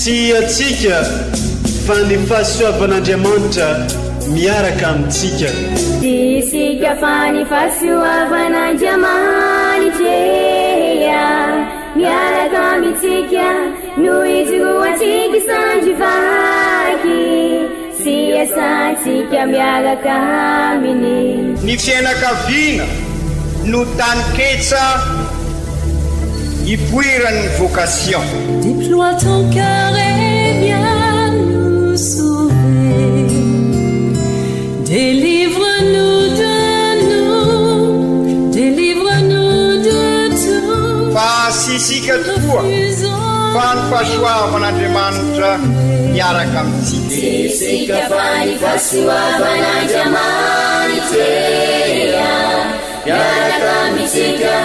Tiatsika fa ny fahasoavan'Andriamanitra miaraka amintsika. Tisika fa ny fahasoavan'Andriamanitra miaraka amintsika no ijoroantsika sandrivaky sy asantsika miaraka aminy. Ny fianakaviana no taniketsa ipoiran'ny vocation. Déploie ton cœur et viens nous sauver. Délivre-nous de tout. Fa sisika tokoa fa ny fahasoavan'Andriamanitra miaraka amintsika. Sisika fa ny fahasoavan'Andriamanitra miaraka amintsika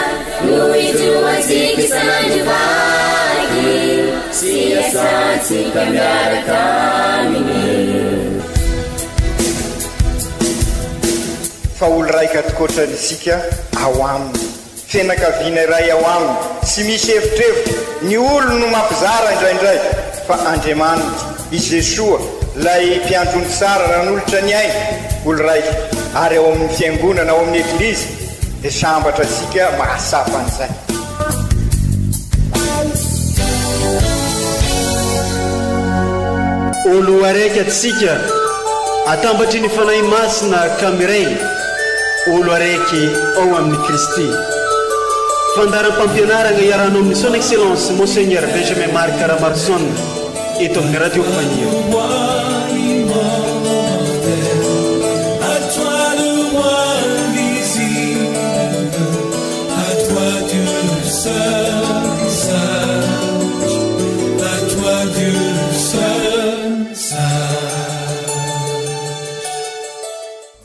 no ijoroantsika sandrivaky sy asantsika miaraka aminy. Fa olo raika tokoatranisika ao aminy, fianakaviana iray ao aminy, tsy misy hevitrevitra. Ny olo no mampizara indraindray fa Andriamanitra i Jesoa lay mpiandrony tsara ran'olotra ny aina, olo raika ary ao amin'ny fiangonana ao amin'ny eglizy dia sambatra tsika mahasapa an'izay. Olo araiky atsika atambatry ny fanahy masina kamiray, olo araiky ao amin'ny Kristy. Fandaram-pampianarana iarano amin'ny son excellence Monseigneur Benjamin Marc Caramarson eto amin'ny radio Fania.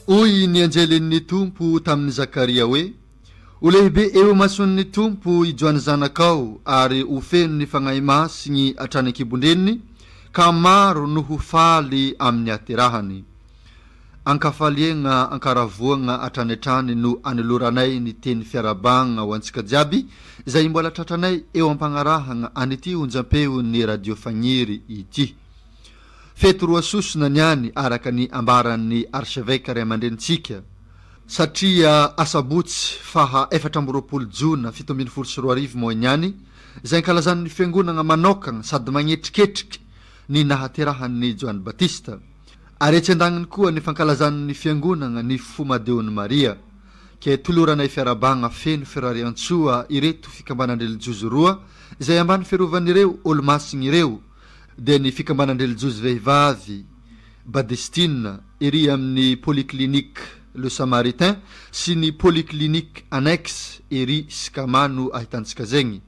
Oy ny anjelen'ny tompo tamin'ny Zakaria hoe: o lehibe eo mason'ny tompo ijoany zanakao ary ho feno ny fagnahy masiny atrany ankibondreniny ka maro no ho faly amin'ny aterahany. Ankafaliagna ankaravoagna atrany atrany no aneloranay ny teny fiarabagna ho antsika jiaby izay mbola tratranay eo ampanarahagna an'ity onjam-peon'ny radio Fagniry ity. Fety roa sosona niany araka ny ambaran'ny archevêque ray aman-drenitsika satria asabotsy faha 14 jona 1724 moa niany izay ankalazan'ny fiangonana manokagna sady magnetriketriky ny nahaterahan'ny Joany Batista. Ary tsy andagniny koa ny fankalazan'ny fiangonana ny fomadeon'ny Maria ke toloranay fiarabagna feno firariantsoa ireto fikambanandrelijozy roa izay ambany fiarovan'ireo olo masiny ireo dia ny fikambanandrelijozy vehivavy Badestina iry amin'ny polyclinique Le Samaritain sy ny polyclinique annexe iry Sikamano ahitantsika zegny,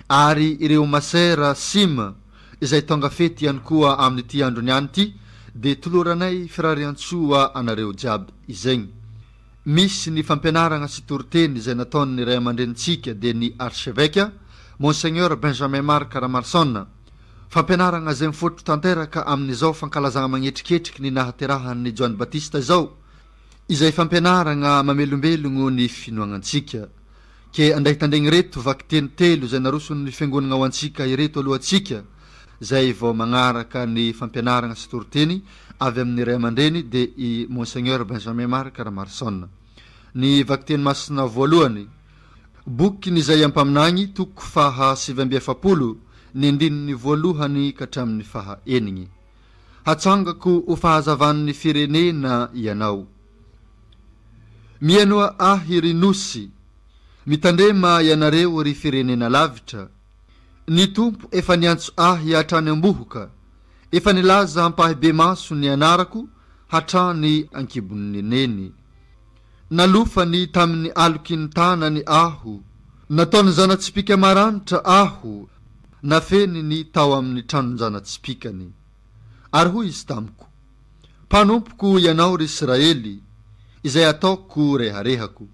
ary ireo masera sima izay tonga fety ihany koa amin'ny ty andro niany ty dia toloranay firariantsoa anareo jiaby izegny. Misy ny fampianarana sy toroteny izay nataon'ny ray aman-drenitsika dia ny archevêque Monseigneur Benjamin Marc Caramarson, fampianarana izay mifotro tanteraka amin'izao fankalazana magnetriketriky ny nahaterahan'ny Joany Batista izao, izay fampianarana mamelombelogno ny finoagnantsika ke andray tandregny reto vaky teny telo izay naroson'ny fiangonana ho antsika ireto alohantsika zay vao magnaraka ny fampianarana sy toroteny avy amin'ny ray aman-dreny dia i Monseigneur Benjamin Marc Caramarson. Ny vaky teny masina voalohany, bokiny izay ampaminagny toko faha 770 ny andininy voalohany katramin'ny faha 9. Hatsangako ho fahazavan'ny firenena ianao. Mianoa ahy ry nosy, mitandrema ianareo ry firenena lavitra. Ny tompo efa niantso ahy hatrany ambohoka, efa nilaza hampahibe maso ny anarako hatrany ankibon'ny neny. Nalofany tamin'ny alokin'ny tanany aho, nataony zanatsipika maranitra aho, nafeny ny tao amin'ny tranonjanatsipikany. Ary hoy izy tamiko: mpanompoko ianao ry Israely, izay ataoko reharehako.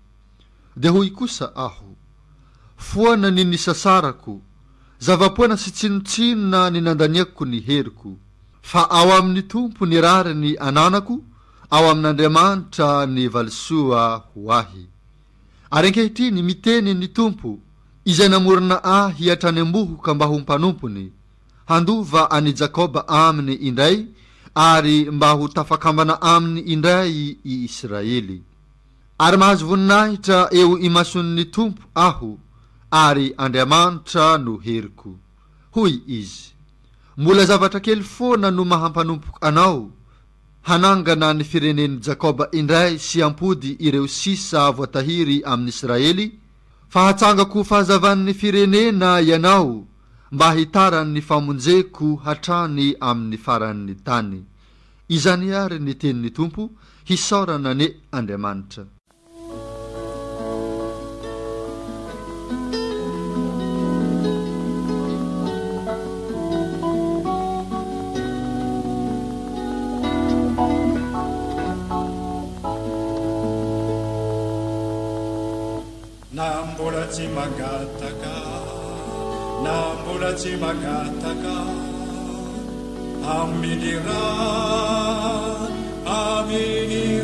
Dia hoy kosa aho: foana ny nisasarako, zavapoana sy tsinotsinona ny nandaniako ny heriko. Fa ao amin'ny tompo ny rary ny ananako, ao amin'Andriamanitra ny valisoa ho ahy. Ary ankehitriny miteny ny tompo, izay namorona ahy hatrany ambohoka mba ho mpanompony, handova ani Jakoba aminy indray ary mba ho tafakambana aminy indray I Israely. Ary mahazo voninahitra eo imason'ny Tompo aho ary Andriamanitra no heriko. Hoy izy. Mbola zavatra kely foana no mahampanompoka anao hanangana ny firenen'i Jakoba indray sy ampody ireo sisa voatahiry amin'ny Israely, fa hatsangako fahazavan'ny firenena ianao mba hitaran'ny famonjeko hatrany amin'ny faran'ny tany. Izany ary ny tenin'ny Tompo, hisaorana ne Andriamanitra. Nambola tsy magataka, nambola tsy magataka, amin'ny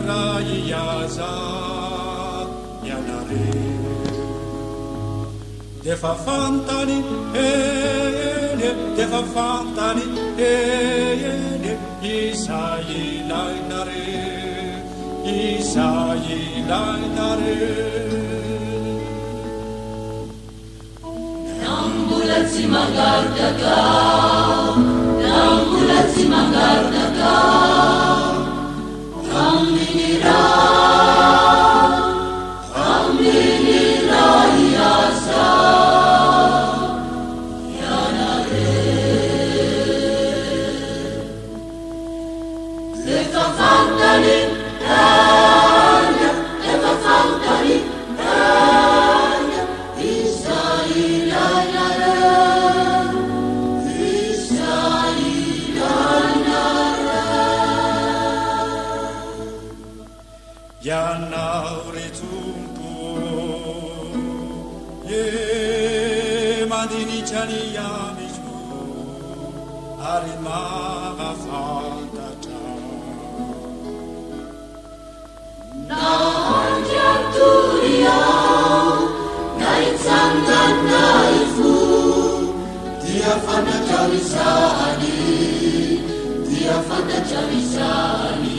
raha iaza ianare. Defa fantany defa fantany isa ilainare, isa ilainare. Nambola tsy magataka, nambola tsy magataka, amin'ny raha iasa ianare. Defa fantany defa fantany Ianao re Tompo, mandinitra ny amiso ary mahafantatra. Nahandry atory aho, na hitsangana ifo, dia fantatra izany, dia fantatra izany.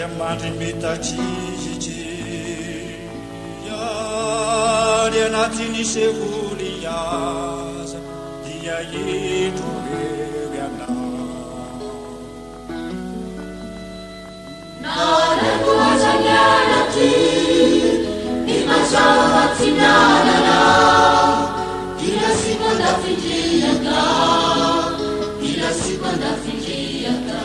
Andriamanitra mitachizitsy ary anatin'ny sevoly aza dia indro hery anao narakoazany anaty ny mazava tsinanana ila sikondafindriaka ila sikondafindriaka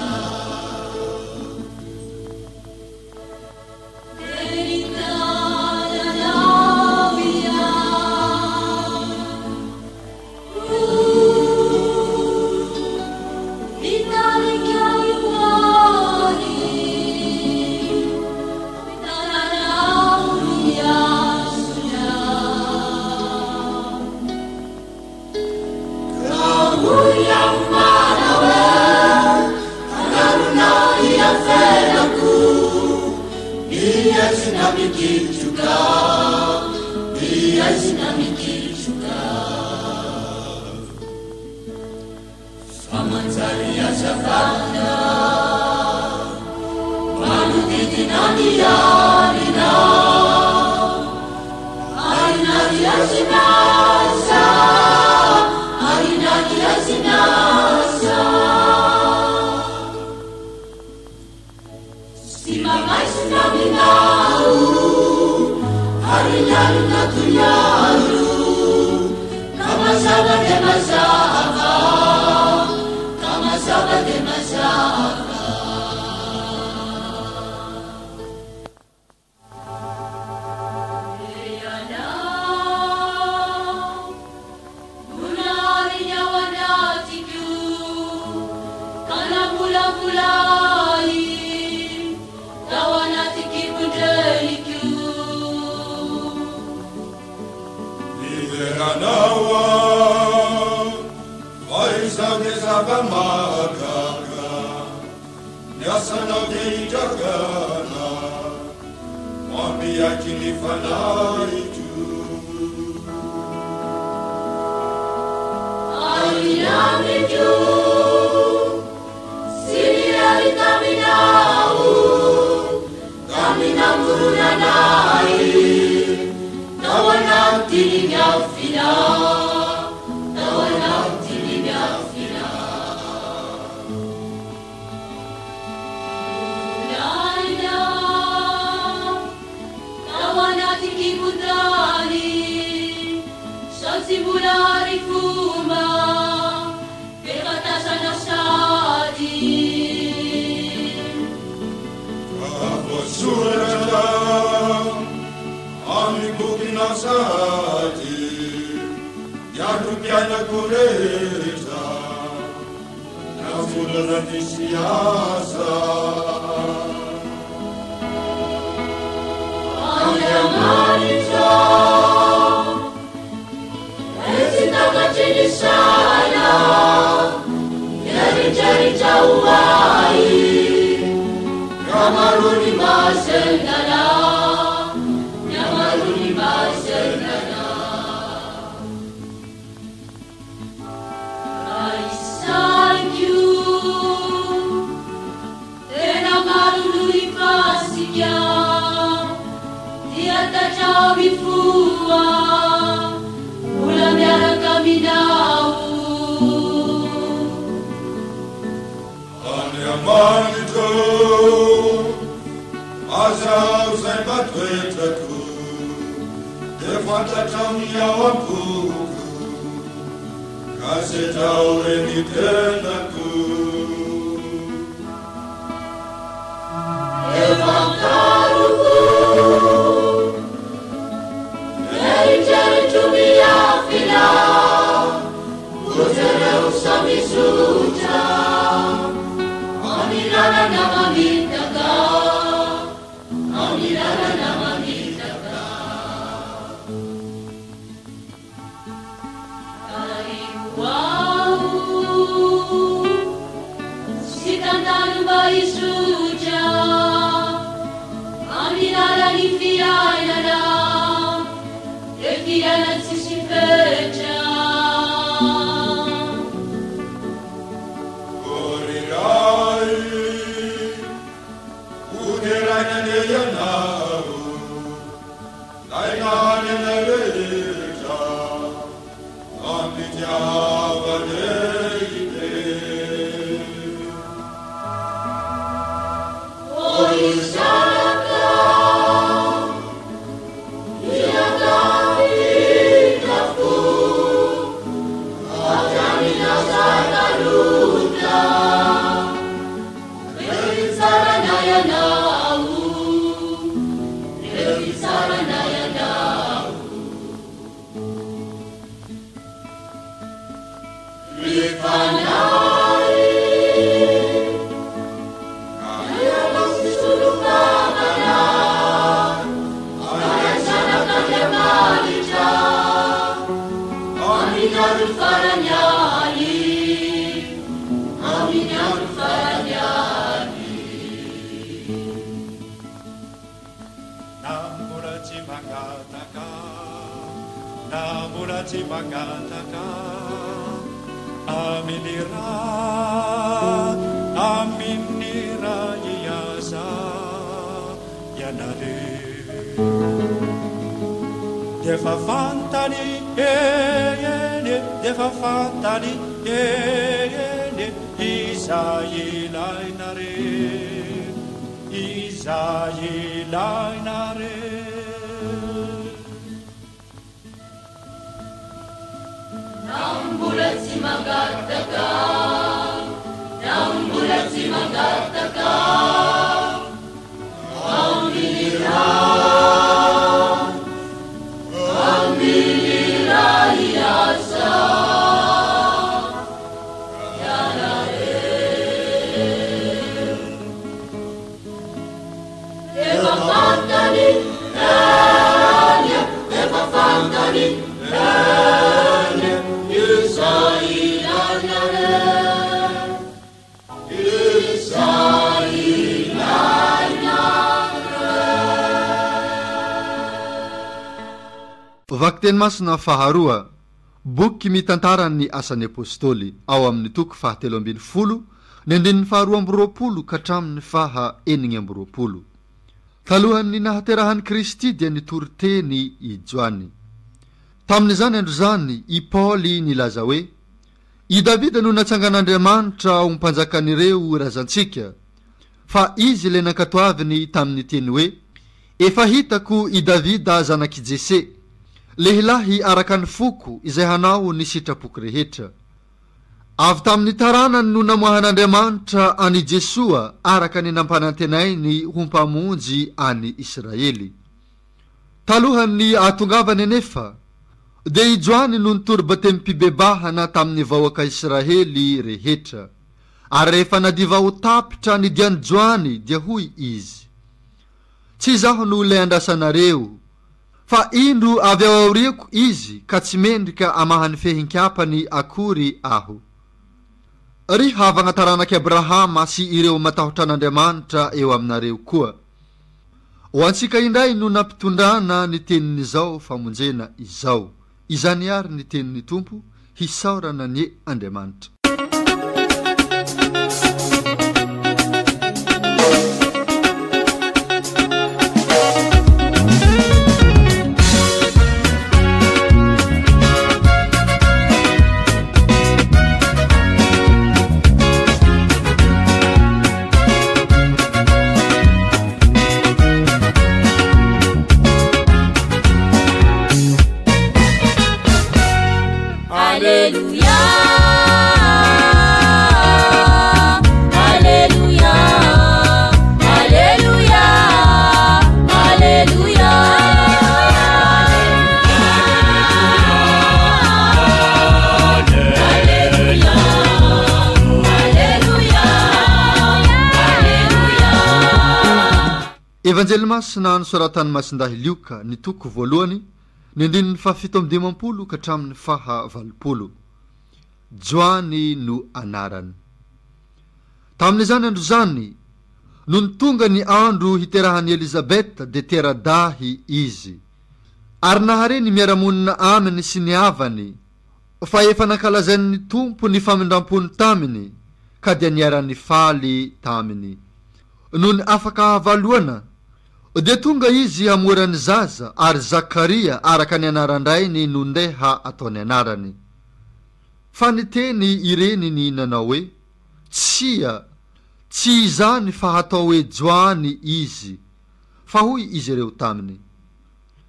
Urirai, Vakten masina faharoa boky mitantara ny asan'ny apôstôly ao amin'ny toko fahatelo ambin'ny folo ny andin'ny faharoa amby roapolo ka hatramin'ny faha enigny amby roapolo. Talohan'ny nahaterahan'i Kristy dia nitory teny ijoany. Tamin'izany andro zany i Paoly nilaza hoe i Davida no natsangan'Andriamanitra ho mpanjakan'ireo razantsika, fa izy le nankatoaviny tamin'ny teny hoe efa hitako i Davida zanak'i Jese, lehilahy araka ny foko izay hanao ny sitrapoky rehetra. Avy tamin'ny taranany no namoahan'Andriamanitra ani Jesoa araka ny nampanantenainy ho mpamonjy any Israely. Talohan'ny atongavany anefa dia ijoany no nitory batemy-pibebahana tamin'ny vahoaka Israely rehetra, ary rehefa nadiva ho tapitra ny diany joany dia hoy izy, tsy zaho no le andrasanareo, fa indro avy ao aoriako izy ka tsy mendrika amahany fehinkapany akory aho. Ry havagna taranaki Abrahama sy ireo matahotra an'Andriamanitra eo aminareo koa. Ho antsika indray no nampitondrana ny tenin'izao famonjena izao. Izany ary ny tenin'ny Tompo, hisaorana ny Andriamanitra. Evanjely masina nosoratan'ny masindahy Lioka ny toko voalohany ny andininy fahafito amby dimampolo ka hatramin'ny faha valopolo. Joany no anarany. Tamin'izany andro zany no nitonga ny andro hiterahan'i Elizabeta de teradahy izy, ary nahareny miaramonina aminy sy ny avany, fa efa nankalazain'ny Tompo ny famindrampony taminy ka dia niara-nifaly taminy. No ny afaka havaluana dia tonga izy amorany zaza ary Zakaria araka ny anaran-drainy no ndeha ataony anarany. Fa niteny ireny ny nanao hoe tsy izany fa hatao hoe Joany izy, fa hoy izy ireo taminy,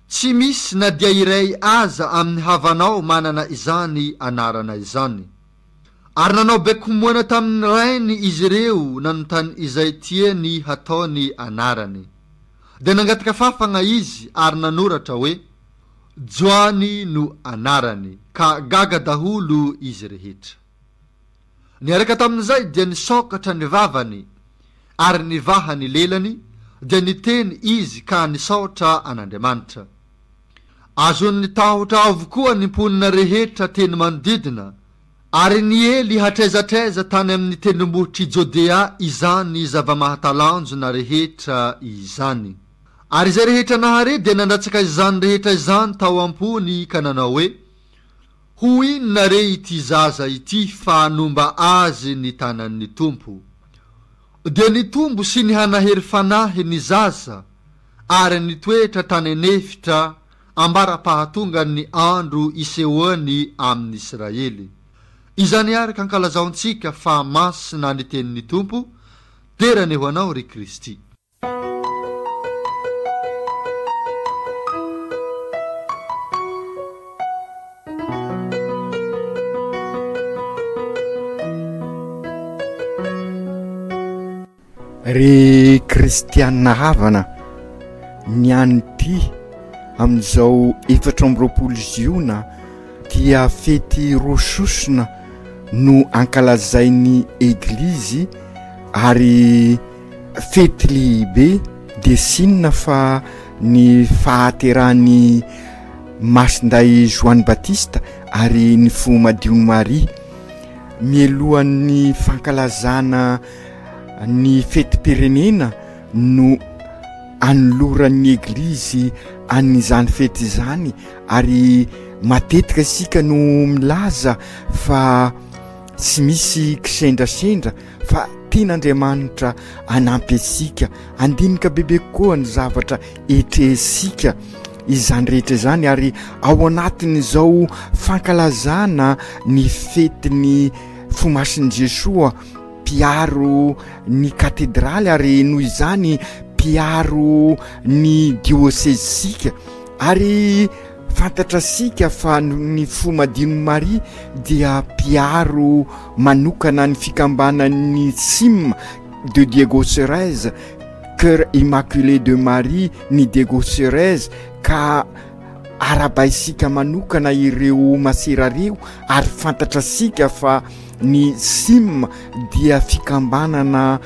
tsy misy na dia iray aza amin'ny havanao manana izany anarana izany. Ary nanao bekomoana tamin'ny rainy izy ireo nanontany izay tiany hataony anarany. Dia nangataka fafagna izy ary nanoratra hoe Joany no anarany, ka gaga daholo izy rehetra. Niaraka tamin'izay dia nisokatra ny vavany ary nivaha ny lelany, dia niteny izy ka nisaotra an'Andriamanitra. Azony nitahotra avokoa ny mponina rehetra teny manodidina, ary niely hatrezatreza tany amin'ny tendrombohitry Jodea izany zava-mahatalanjona rehetra izany. Ary izay rehetra nahare dia nandatsaka izany rehetra izany tao ampony ka nanao hoe ho inona re ity zaza ity fa nomba azy ny tanan'ny tompo. Dia nitombo sy ny hanahery fanahy ny zaza ary nitoetra tany anefitra ambara-pahatonga ny andro isehoany amin'ny Israely. Izany ary ka ankalazaontsika fa masina ny tenin'ny tompo, terany ho anao ry Kristy. Ry kristianina havana, ny an'ity amin'izao 4 ziona dia fety rososona no ankalazain'ny eglizy, ary fety lehibe de sinona fa ny fahaterany masinday Joany Batista ary ny fo Madiony Maria. Mielohan'ny fankalazana ny fety-pirenena no anoloran'ny eglizy an'izany fety izany, ary matetika sika no milaza fa tsy misy kisendrasendra fa tian'Andriamanitra anampy asika, andinika bebe koa ny zavatra etresika izany rehetra izany. Ary ao anatin'izao fankalazana ny fetiny fomasin'i Jesoa piaro ny katedraly, ary noho izany piaro ny diosezisika. Ary fantatrasika fa ny fo Madiony Maria dia piaro manokana ny fikambanan'ny Cime de Diego Serez, Cœur Immaculé de Marie ny Diego Serez, ka arabaisika manokana ireo maserareo. Ary fantatrasika fa ny Cime dia fikambanana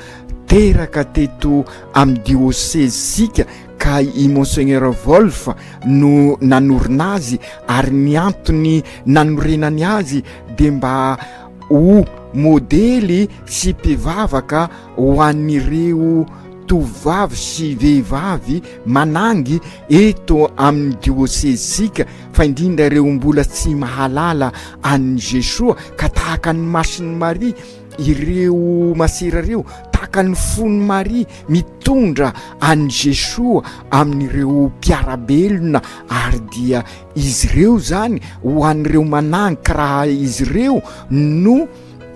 teraka teto amin'ny diosezisika, ka i Monseigneur Wolf no nanorina azy, ary ny antony nanorenany azy de mba ho modely sy mpivavaka ho an'ireo tovavy sy vehivavy manangy eto amin'ny diosezisika, fa indrindra ireo mbola tsy mahalala an'i Jesoa, ka tahaka ny Masiny Maria ireo maserareo, tahaka ny Fony Maria mitondra an'i Jesoa amin'ireo mpiarabelona. Ary dia izy ireo zany ho an'ireo manangy karaha izy ireo no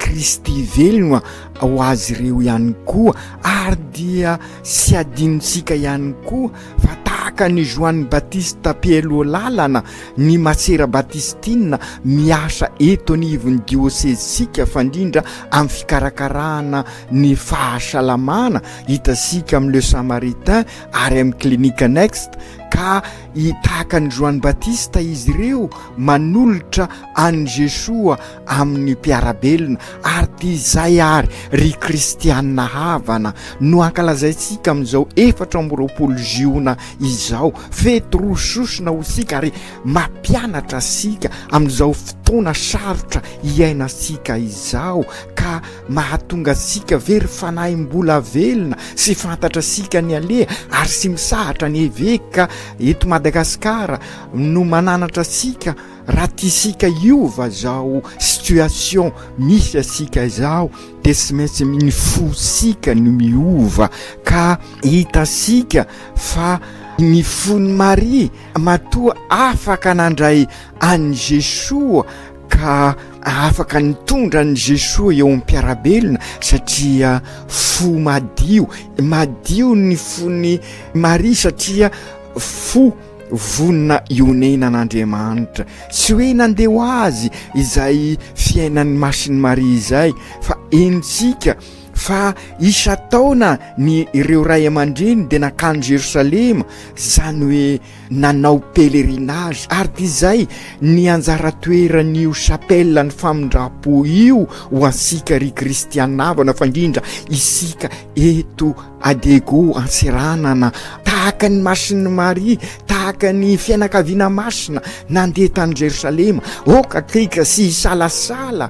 Kristy velona ho azy ireo ihany koa. Ary dia sy adinontsika ihany koa fa tahaka ny Joany Batista mpielo lalana, ny Masera Batistina miasa eto anivon'ny diosezisika, fa indrindra amin'ny fikarakarana ny fahasalamana, hitasika amin'ny Le Samaritain ary amin'ny Clinique Next. Ka tahaka ny Joany Batista izy ireo manolotra an'i Jesoa amin'ny mpiarabelona. Ary dia izay ary ry kristianina havana no ankalazaitsika amin'izao 4 ziona izao, fety rososona ho sika ary mampianatra sika amin'izao fotoana sarotra iainasika izao, ka mahatonga sika very fanahy mbola velona sy fantatra sika ny aleha ary sy misahatra ny eveka eto Madagasikara no mananatra sika raha tiasika iova zao situation misy asika zao de tsy maintsy ny fosika no miova ka hitasika fa ny fony Maria matoa afaka nandray any Jesoa ka afaka nitondra ny Jesoa eo am-piarabelona satria fo madio ny fony Maria satria fo vonina ionenan'Andriamanitra tsy hoe nandeha ho azy izay fiainan'ny masiny Maria izay fa ensika fa isa-taona ny ireo ray aman-dreny de nakany Jerosalema zany hoe nanao pèlerinage ary dizay ny anjara toeran'io chapelle ny famindrapo io ho ansika ry kristianavana fandrindra isika eto Adego Antsiranana tahaka ny masiny Maria tahaka ny fianakaviana masina nandeha tany Jerosalema okakika sy isalasala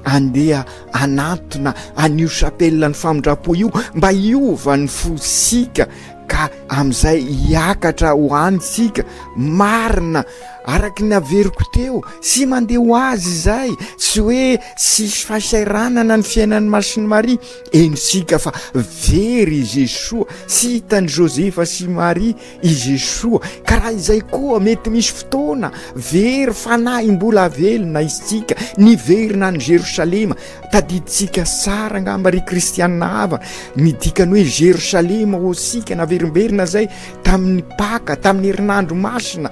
andeha anatona an'io chapelle ny famindrapo io mba hiova ny fosika ka am'izay hiakatra ho anysika marina araky ny averiko teo sy mandeha ho azy zay tsy hoe sisy fahasairanana ny fiainan'ny masiny Maria ensika fa very Jesoa sy hitany Josefa sy Maria i Jesoa karaha izay koa mety misy fotoana very fanahy mbola velona isika niverina ny Jerosalema tadiditsika sara ngamba ry kristianina hava midikany hoe Jerosalema osika naverimberina zay tamin'ny Paka tamin'ny herinandro masina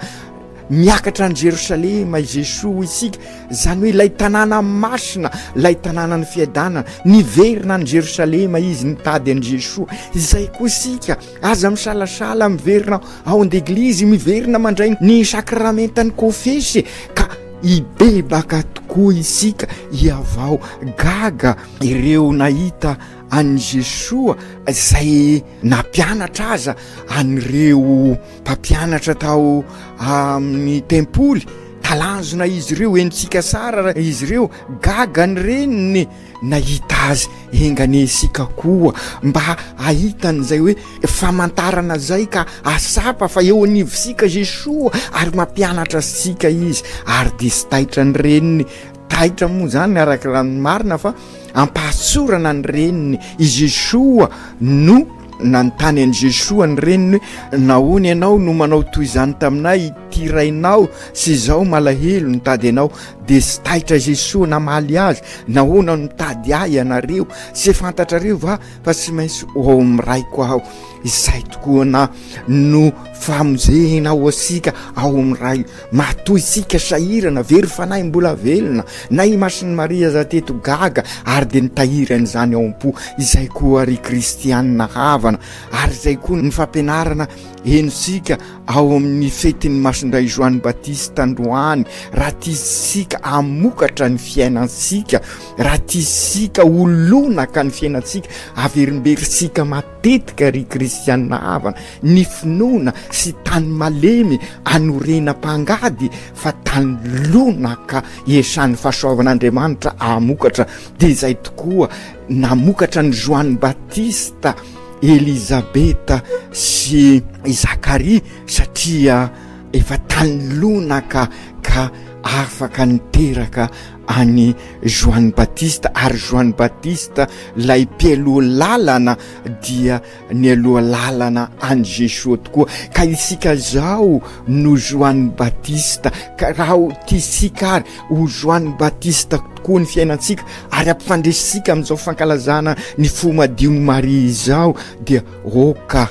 miakatra ny Jerosalema i Jesoa isika zany hoe lay tanàna masina lay tanàna ny fiadanana niverina ny Jerosalema izy nitady an Jesoa izay koa isika aza misalasala miverina ao an-deglizy miverina mandray ny sakramentany kofesy ka ibebaka tokoa isika iavao gaga ireo nahita any Jesoa zay nampianatra aza anireo mpampianatra tao amin'ny tempoly talanjona izy ireo ensika sara izy ireo gaga ny reniny nahita azy enganesika koa mba ahitan'izay hoe famantarana zay ka asapa fa eo anivisika Jesoa ary mampianatra sika izy ary de sy taitra ny reniny taitra moa zany araky raha marina fa ampahantsorana ny reniny i Jesoa no nanontany an Jesoa ny reniny nahoana ianao no manao toy izany taminay tirainao sy izao malahelo nitady ianao de sy taitra Jesoa namaly azy nahoana nitady ahy ianareo sy fantatrareo va fa tsy maintsy ao am'raiko aho izay tokoa na no famonjehina ao asika ao am'ray matoy isika sahirana very fanahy mbola velona na i masiny Maria za teto gaga ary de nitahirany zany ao am-po izay koa ry kristianina havana ary izay koa ny fampianarana enosika ao amin'ny fetin'ny masindray Joany Batista androany raha tisika amokatra ny fiainansika raha tisika olonaka ny fiainansika averimberisika matetika ry kristianina havana ny finoana sy tany malemy anorena mpangady fa tany lonaka esan'ny fahasoavan'Andriamanitra amokatra de izay tokoa namokatra ny Joany Batista Elizabeta sy Zakaria satria efa tany lonaka ka afaka niteraka any Joany Batista ary Joany Batista lay mpialoha lalana dia ny aloha lalana any Jesoa tokoa ka isika zao no Joany Batista ka raha tisika ary ho Joany Batista tokoa ny fiainansika ary ampifandresisika amin'izao fankalazana ny fo madiony Maria zao dia oka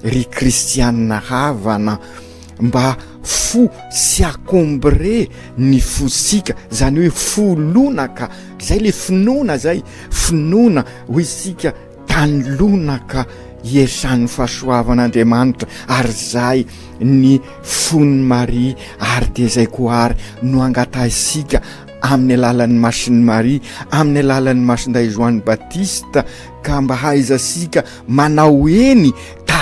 ry kristianina havana mba fo sy akombre ny fosika zany hoe folonaka zay le finoana zay finoana ho isika tany lonaka iesan'ny fahasoavan'Andriamanitra ary zay ny fony Maria ary de zay koa ary no angata isika amin'ny alalan'ny masiny Maria amin'ny alalan'ny masinday Joany Batista ka mba haizasika manao eny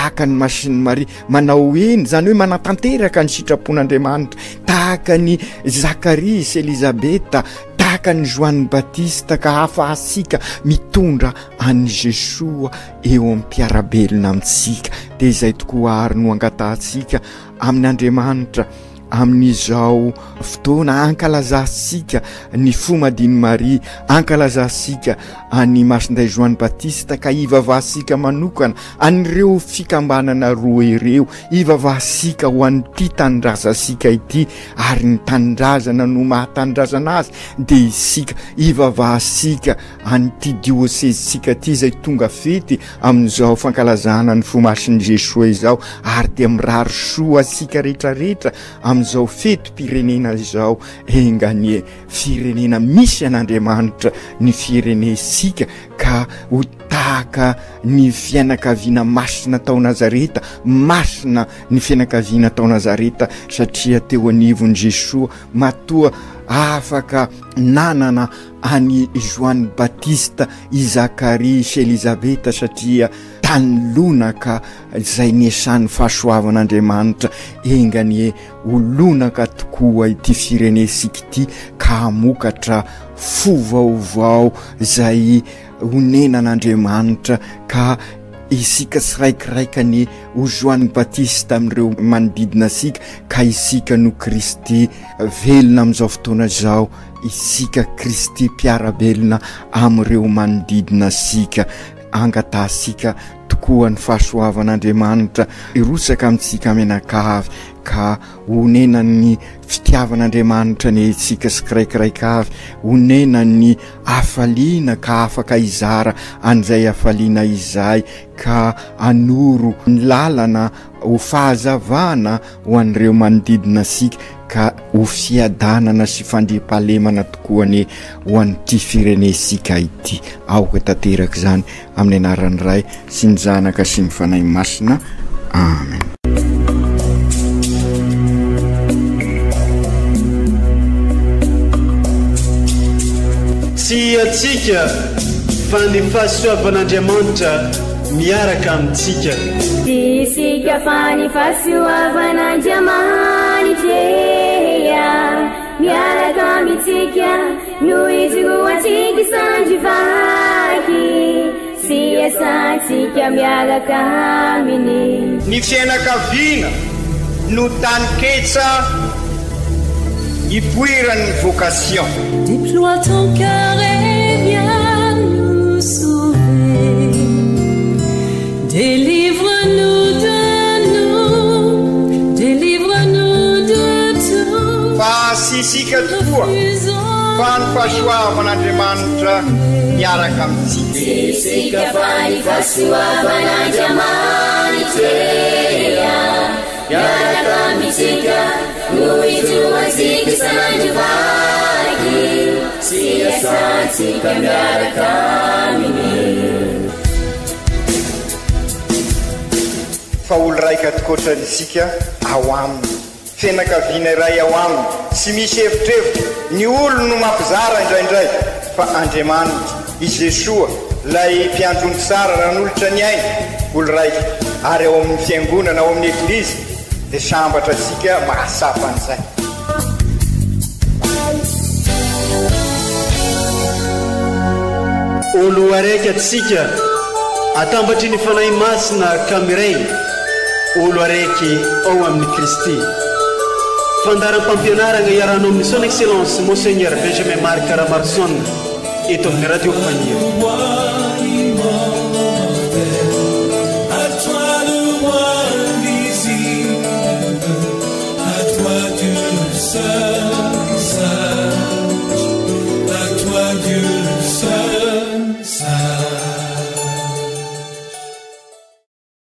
tahaka ny masiny Maria manao eny zany hoe manatanteraka ny sitrapon'Andriamanitra tahaka ny Zakaria sy Elizabeta tahaka ny Joany Batista ka hafahasika mitondra any Jesoa eo am-piarabelona amintsika de izay tokoa ary no angatatsika amin'ny Andriamanitra amin'izao fotoana ankalazasika ny fomadiny Maria, ankalazasika any Masinday Joany Batista ka ivavahasika manokana an'ireo fikambanana roa ireo, ivavahasika ho an'ity tanindrazasika ity, ary ny tanindrazana no mahatandrazana azy dia isika ivavahasika an'ity diosezisika ty zay tonga fety amin'izao fankalazana ny fomasin'i Jesosy izao, ary dia mirary soa asika rehetrarehetra amin'izao fetim-pirenena izao, engany firenena misy an'Andriamanitra ny firenesika ka ho tahaka ny fianakaviana masina tao Nazareta, masina ny fianakaviana tao Nazareta, satria teo anivon'i Jesosy matoa afaka nanana any Joany Batista, i Zakaria sy Elizabeta, satria tanilonaka zay niesan'ny fahasoavan'Andriamanitra, engany olonaka tokoa ity firenesika ity ka hamokatra fovaovao zay honenan'Andriamanitra, ka isika siraikiraikany ho Joany Batista amin'ireo manodidina asika, ka isika no Kristy velona amin'izao fotoana izao, isika Kristy mpiarabelona amin'ireo manodidina asika, angatasika tokoa ny fahasoavan'Andriamanitra irosaka amintsika menakavy, ka honenany fitiavan'Andriamanitra ny isika siraikiraika avy, honenany afaliana ka afaka izara an'izay afaliana izay, ka anoro ny lalana ho fahazavana ho an'ireo manodidina asika, ka ho fiadanana sy fandriampahalemana tokoa ny ho an'ity firenesika ity. Aoka tanteraka zany amin'ny anaran'ny Ray sy ny Zanaka sy ny Fanahy Masina. Amen. Tsy atsika fa ny fahasoavan'Andriamanitra miaraka amintsika. Isika fa ny fahasoavan'Andriamanitra miaraka amintsika, no izoatsika sandrivaky, sy asantsika miaraka aminy. Ny fianakaviana no taniketsa ipoiran'ny vocation. Déploie ton cœur et viens nous sauver. Délivre-nous de nous, délivre-nous de tout. Fa sisika tokoa fa ny fahasoavan'Andriamanitra miaraka amintsika. Sisika fa ny fahasoavan'Andriamanitra miaraka amintsika, no izoatsika sandrivaky, sy asantsika miaraka aminy. Fa olo raika tokoatranisika ao aminy, fianakaviana iray ao aminy, sy misy hevitrevitra, ny olo no mampizara indraindray, fa Andriamanitra i Jesosy lay mpiandrony tsara ran'olotra ny aina, olo raika, ary ao amin'ny fiangonana, ao amin'ny eglizy, dia sambatra asika mahasapa an'izay. Olo araiky atsika atambatry ny fanahy masina kamiray, olo araiky ao amin'ny Kristy. Fandaram-pampianarana iarano amin'ny son excellence Monseigneur Benjamin Marc Caramarson eto amin'ny radio Fagniry. À toi Dieu seul.